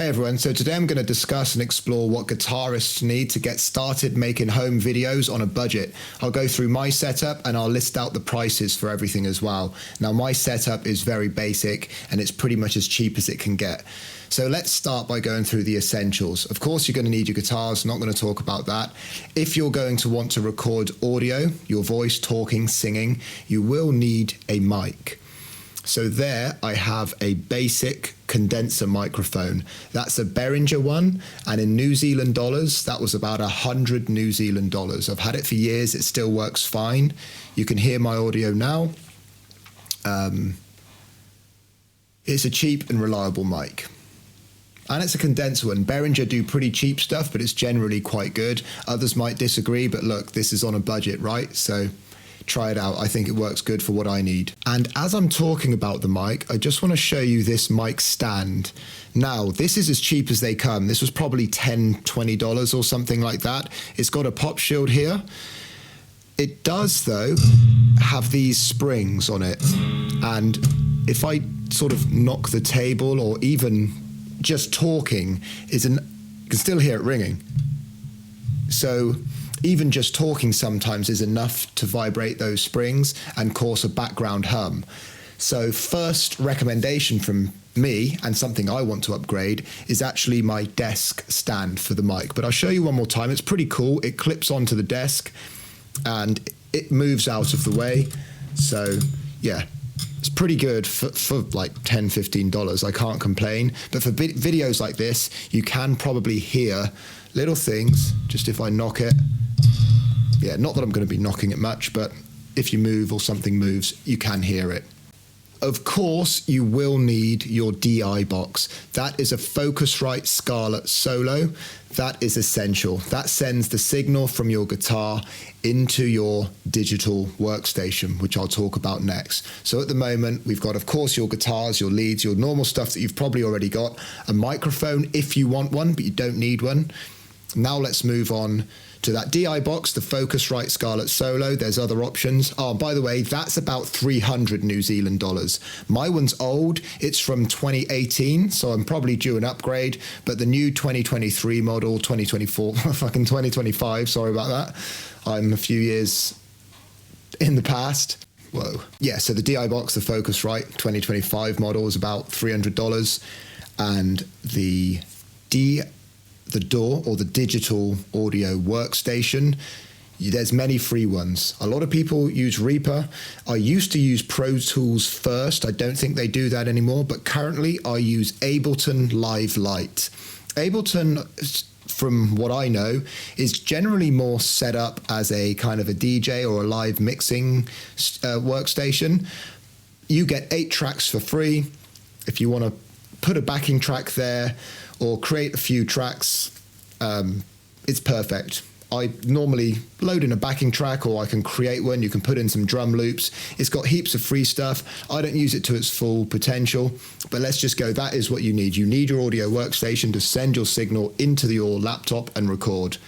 Hey everyone, so today I'm going to discuss and explore what guitarists need to get started making home videos on a budget. I'll go through my setup and I'll list out the prices for everything as well. Now my setup is very basic and it's pretty much as cheap as it can get. So let's start by going through the essentials. Of course you're going to need your guitars, not going to talk about that. If you're going to want to record audio, your voice, talking, singing, you will need a mic. So there I have a basic condenser microphone. That's a Behringer one, and in New Zealand dollars, that was about 100 New Zealand dollars. I've had it for years, it still works fine. You can hear my audio now. It's a cheap and reliable mic. And it's a condenser one. Behringer do pretty cheap stuff, but it's generally quite good. Others might disagree, but look, this is on a budget, right? So try it out. I think it works good for what I need. And as I'm talking about the mic, I just want to show you this mic stand. Now, this is as cheap as they come. This was probably $10, $20 or something like that. It's got a pop shield here. It does, though, have these springs on it. And if I sort of knock the table or even just talking, you can still hear it ringing. So even just talking sometimes is enough to vibrate those springs and cause a background hum. So first recommendation from me, and something I want to upgrade, is actually my desk stand for the mic. But I'll show you one more time. It's pretty cool. It clips onto the desk and it moves out of the way. So yeah, it's pretty good for like $10, $15. I can't complain. But for videos like this, you can probably hear little things, just if I knock it. Yeah, not that I'm going to be knocking it much, but if you move or something moves, you can hear it. Of course, you will need your DI box. That is a Focusrite Scarlett Solo. That is essential. That sends the signal from your guitar into your digital workstation, which I'll talk about next. So at the moment, we've got, of course, your guitars, your leads, your normal stuff that you've probably already got, a microphone if you want one, but you don't need one. Now let's move on to that DI box, the Focusrite Scarlett Solo. There's other options. Oh, by the way, that's about 300 New Zealand dollars. My one's old. It's from 2018, so I'm probably due an upgrade. But the new 2023 model, 2024, fucking 2025, sorry about that. I'm a few years in the past. Whoa. Yeah, so the DI box, the Focusrite 2025 model is about $300. And the DAW or the digital audio workstation, there's many free ones. A lot of people use Reaper. I used to use Pro Tools first. I don't think they do that anymore, but currently I use Ableton Live Lite. Ableton, from what I know, is generally more set up as a kind of a DJ or a live mixing workstation. You get 8 tracks for free. If you want to put a backing track there or create a few tracks, it's perfect. I normally load in a backing track, or I can create one. You can put in some drum loops. It's got heaps of free stuff. I don't use it to its full potential, but let's just go. That is what you need. You need your audio workstation to send your signal into your laptop and record.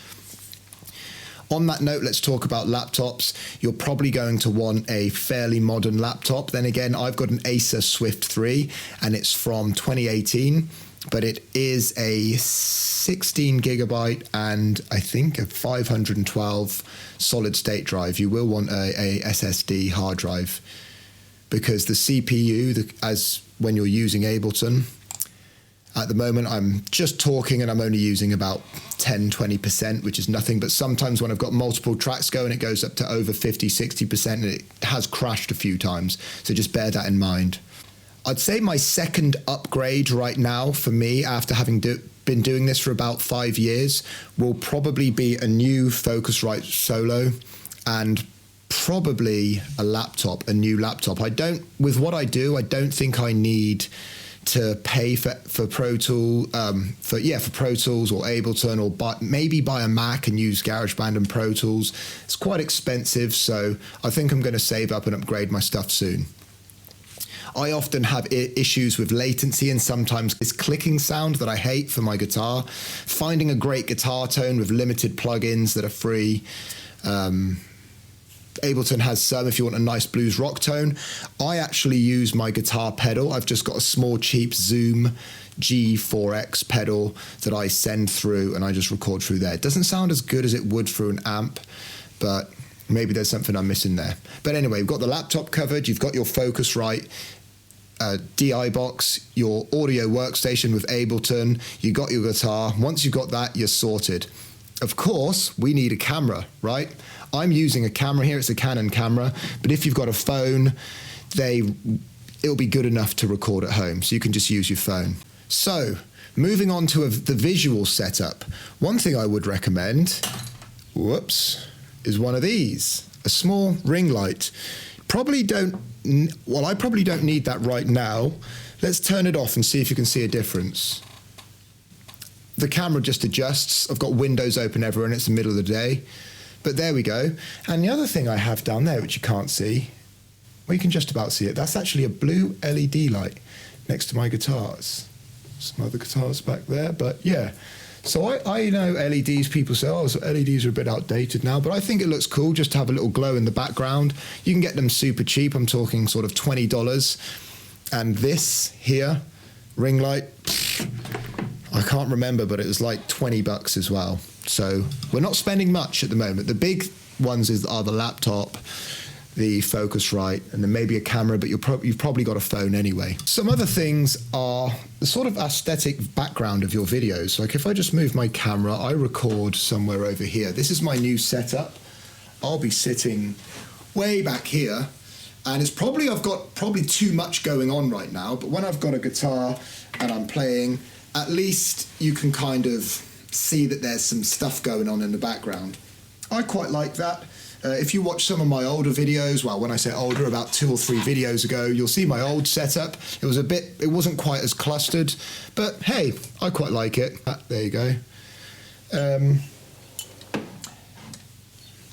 On that note, let's talk about laptops. You're probably going to want a fairly modern laptop. Then again, I've got an Acer Swift 3 and it's from 2018. But it is a 16 gigabyte and I think a 512 solid state drive. You will want a SSD hard drive because the CPU, as when you're using Ableton, at the moment I'm just talking and I'm only using about 10-20%, which is nothing. But sometimes when I've got multiple tracks going, it goes up to over 50-60% and it has crashed a few times. So just bear that in mind. I'd say my second upgrade right now for me, after having been doing this for about 5 years, will probably be a new Focusrite Solo and probably a new laptop. With what I do, I don't think I need to pay for Pro Tools, for Pro Tools or Ableton, or maybe buy a Mac and use GarageBand and Pro Tools. It's quite expensive, so I think I'm going to save up and upgrade my stuff soon. I often have issues with latency and sometimes this clicking sound that I hate for my guitar. Finding a great guitar tone with limited plugins that are free Ableton has some if you want a nice blues rock tone. I actually use my guitar pedal. I've just got a small cheap Zoom G4X pedal that I send through and I just record through there. It doesn't sound as good as it would through an amp, but maybe there's something I'm missing there. But anyway, we've got the laptop covered, you've got your Focusrite DI box, your audio workstation with Ableton, you got your guitar. Once you've got that, you're sorted. Of course, we need a camera, right? I'm using a camera here, it's a Canon camera, but if you've got a phone, it'll be good enough to record at home, so you can just use your phone. So, moving on to the visual setup. One thing I would recommend, is one of these, a small ring light. I probably don't need that right now. Let's turn it off and see if you can see a difference. The camera just adjusts. I've got windows open everywhere and it's the middle of the day. But there we go. And the other thing I have down there, which you can't see, well, you can just about see it. That's actually a blue LED light next to my guitars. Some other guitars back there, but yeah. So I know LEDs, people say, oh, so LEDs are a bit outdated now, but I think it looks cool just to have a little glow in the background. You can get them super cheap. I'm talking sort of $20. And this here, ring light, I can't remember, but it was like $20 as well. So we're not spending much at the moment. The big ones are the laptop, the Focusrite, and then maybe a camera, but you've probably got a phone anyway. Some other things are the sort of aesthetic background of your videos. Like if I just move my camera, I record somewhere over here. This is my new setup. I'll be sitting way back here, and I've got probably too much going on right now, but when I've got a guitar and I'm playing, at least you can kind of see that there's some stuff going on in the background. I quite like that. If you watch some of my older videos, well, when I say older, about 2 or 3 videos ago, you'll see my old setup. It wasn't quite as clustered, but hey, I quite like it. There you go.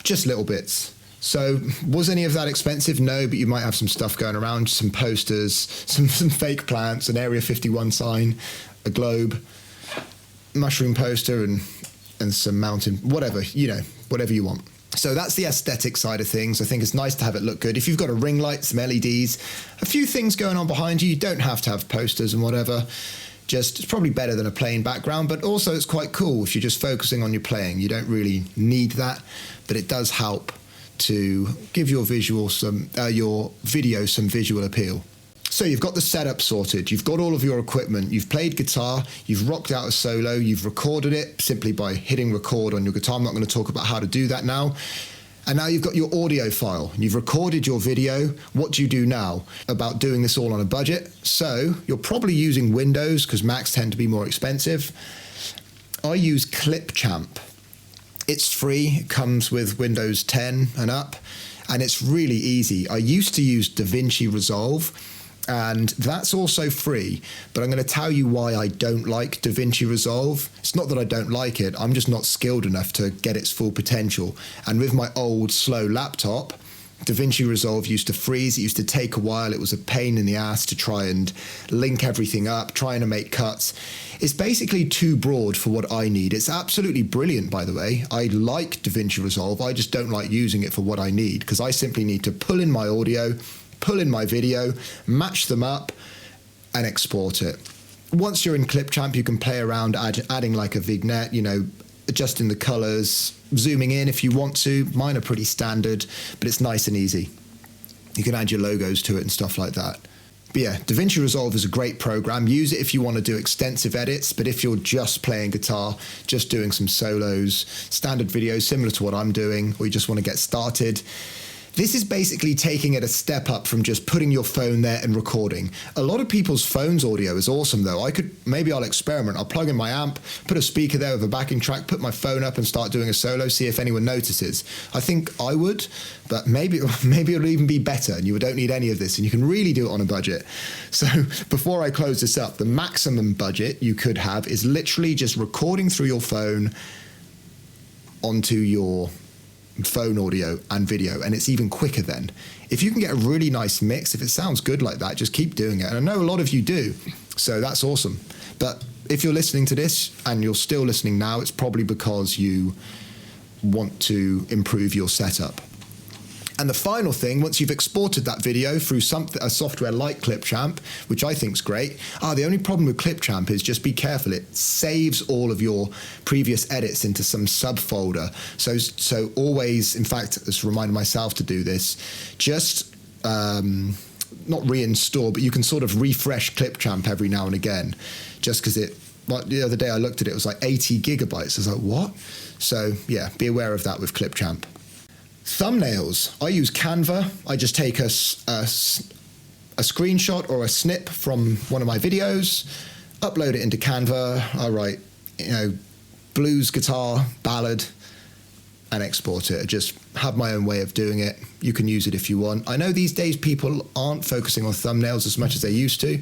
Just little bits. So, was any of that expensive? No, but you might have some stuff going around, some posters, some fake plants, an Area 51 sign, a globe, mushroom poster, and some mountain, whatever, whatever you want. So that's the aesthetic side of things. I think it's nice to have it look good. If you've got a ring light, some LEDs, a few things going on behind you, you don't have to have posters and whatever. It's probably better than a plain background, but also it's quite cool if you're just focusing on your playing. You don't really need that, but it does help to give your video some visual appeal. So you've got the setup sorted, you've got all of your equipment, you've played guitar, you've rocked out a solo, you've recorded it simply by hitting record on your guitar. I'm not going to talk about how to do that now. And now you've got your audio file, you've recorded your video. What do you do now about doing this all on a budget? So you're probably using Windows because Macs tend to be more expensive. I use ClipChamp. It's free, it comes with Windows 10 and up, and it's really easy. I used to use DaVinci Resolve, and that's also free, but I'm going to tell you why I don't like DaVinci Resolve. It's not that I don't like it, I'm just not skilled enough to get its full potential. And with my old slow laptop, DaVinci Resolve used to freeze, it used to take a while, it was a pain in the ass to try and link everything up, trying to make cuts. It's basically too broad for what I need. It's absolutely brilliant, by the way. I like DaVinci Resolve, I just don't like using it for what I need, because I simply need to pull in my audio, pull in my video, match them up, and export it. Once you're in ClipChamp, you can play around adding like a vignette, adjusting the colors, zooming in if you want to. Mine are pretty standard, but it's nice and easy. You can add your logos to it and stuff like that. But yeah, DaVinci Resolve is a great program. Use it if you want to do extensive edits, but if you're just playing guitar, just doing some solos, standard videos similar to what I'm doing, or you just want to get started, this is basically taking it a step up from just putting your phone there and recording. A lot of people's phone's audio is awesome though. Maybe I'll experiment. I'll plug in my amp, put a speaker there with a backing track, put my phone up and start doing a solo, see if anyone notices. I think I would, but maybe it'll even be better and you don't need any of this and you can really do it on a budget. So before I close this up, the maximum budget you could have is literally just recording through your phone onto your phone audio and video, and it's even quicker then. If you can get a really nice mix, if it sounds good like that, just keep doing it. And I know a lot of you do, so that's awesome. But if you're listening to this and you're still listening now, it's probably because you want to improve your setup. And the final thing, once you've exported that video through a software like ClipChamp, which I think is great, the only problem with ClipChamp is just be careful. It saves all of your previous edits into some subfolder. So always, in fact, just reminding myself to do this, just not reinstall, but you can sort of refresh ClipChamp every now and again, just because the other day I looked at it, it was like 80 gigabytes. I was like, what? So yeah, be aware of that with ClipChamp. Thumbnails. I use Canva. I just take a screenshot or a snip from one of my videos, upload it into Canva. I write, blues, guitar, ballad, and export it. I just have my own way of doing it. You can use it if you want. I know these days people aren't focusing on thumbnails as much as they used to,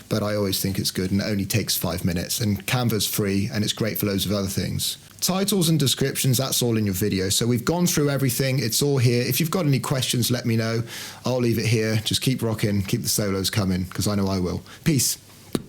but I always think it's good and it only takes 5 minutes. And Canva's free and it's great for loads of other things. Titles and descriptions, that's all in your video. So we've gone through everything. It's all here. If you've got any questions, let me know. I'll leave it here. Just keep rocking, keep the solos coming, because I know I will. Peace.